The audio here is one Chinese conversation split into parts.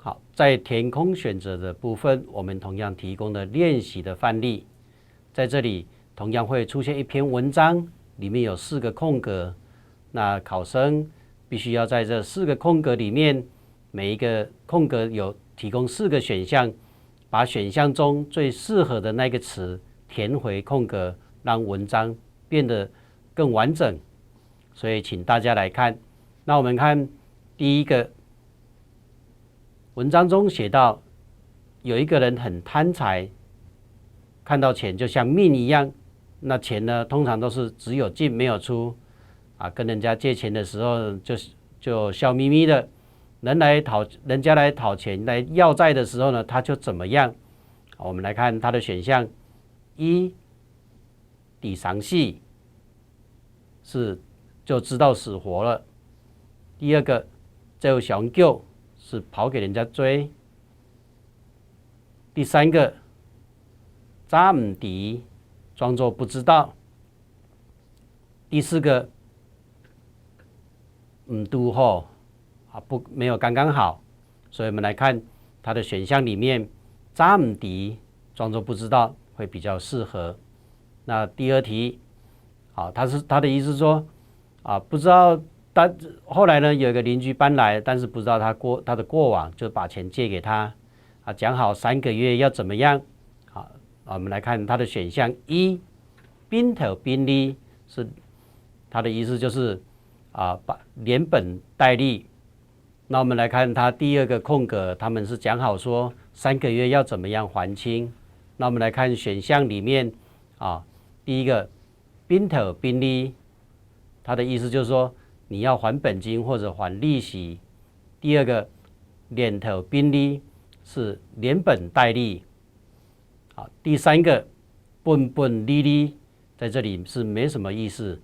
好，在填空选择的部分，我们同样提供了练习的范例，在这里同样会出现一篇文章，里面有4个空格，那考生必须要在这4个空格里面，每一个空格有提供4个选项，把选项中最适合的那个词填回空格，让文章变得更完整。所以请大家来看，那我们看第一个文章中写到，有一个人很贪财，看到钱就像命一样。那钱呢，通常都是只有进没有出啊。跟人家借钱的时候就笑眯眯的，人家来讨钱来要债的时候呢，他就怎么样？我们来看他的选项：一，抵偿戏是就知道死活了；第二个，就想救是跑给人家追；第三个，渣唔敌装作不知道；第四个，都好没有刚刚好。所以我们来看它的选项里面，渣唔敌装作不知道会比较适合。那第二题，他的意思是说不知道，但后来呢有一个邻居搬来，但是不知道他的过往，就把钱借给他讲好3个月要怎么样。我们来看他的选项：一，宾头宾利是他的意思就是把连本带利。那我们来看他第二个空格，他们是讲好说3个月要怎么样还清。那我们来看选项里面第一个宾头宾利，他的意思就是说你要还本金或者还利息。第二个连头宾利是连本带利。第三个本本利利在这里是没什么意思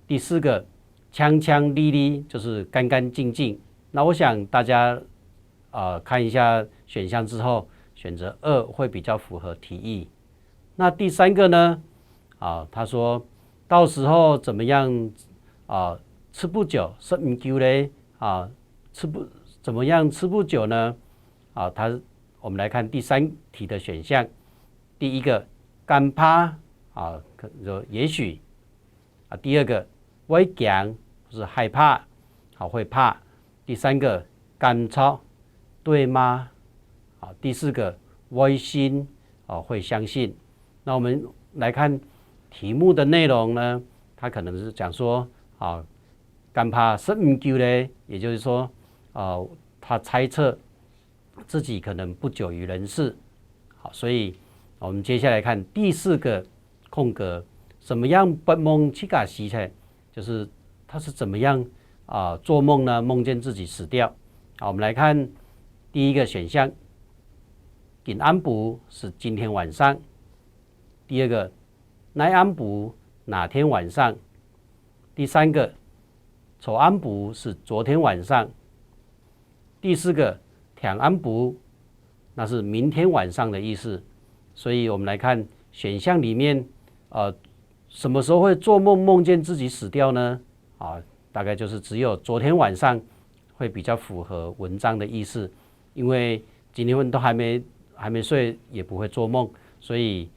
第四个锵锵利利就是干干净净。那我想大家看一下选项之后，选择2会比较符合题意。那第三个呢他说到时候怎么样吃不久吃唔久嘞怎么样吃不久呢我们来看第3题的选项。第一个干怕也许第二个畏惊就是害怕会怕。第三个干操对吗第四个微信会相信。那我们来看题目的内容呢，它可能是讲说干怕是唔久嘞，也就是说他猜测自己可能不久于人世。所以我们接下来看第4个空格，怎么样不梦去嘎西菜，就是他是怎么样做梦呢？梦见自己死掉。我们来看第一个选项，紧安补是今天晚上。第二个奈安补哪天晚上。第三个丑安补是昨天晚上。第4个天安补那是明天晚上的意思。所以我们来看选项里面什么时候会做梦梦见自己死掉呢？大概就是只有昨天晚上会比较符合文章的意思，因为今天都还没睡也不会做梦，所以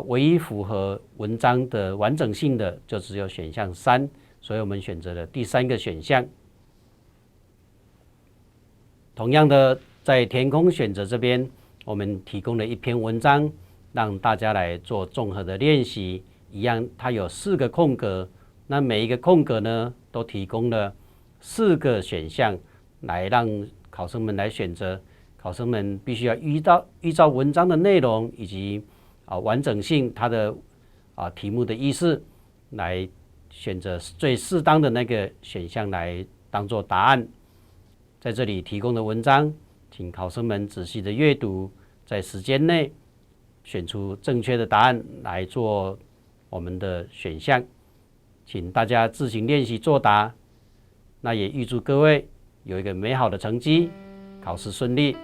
唯一符合文章的完整性的就只有选项3，所以我们选择了第3个选项。同样的，在填空选择这边，我们提供了一篇文章让大家来做综合的练习。一样，它有4个空格，那每一个空格呢都提供了4个选项来让考生们来选择。考生们必须要依照文章的内容以及完整性，它的题目的意思来选择最适当的那个选项来当做答案。在这里提供的文章，请考生们仔细的阅读，在时间内选出正确的答案来做我们的选项。请大家自行练习作答。那也预祝各位有一个美好的成绩，考试顺利。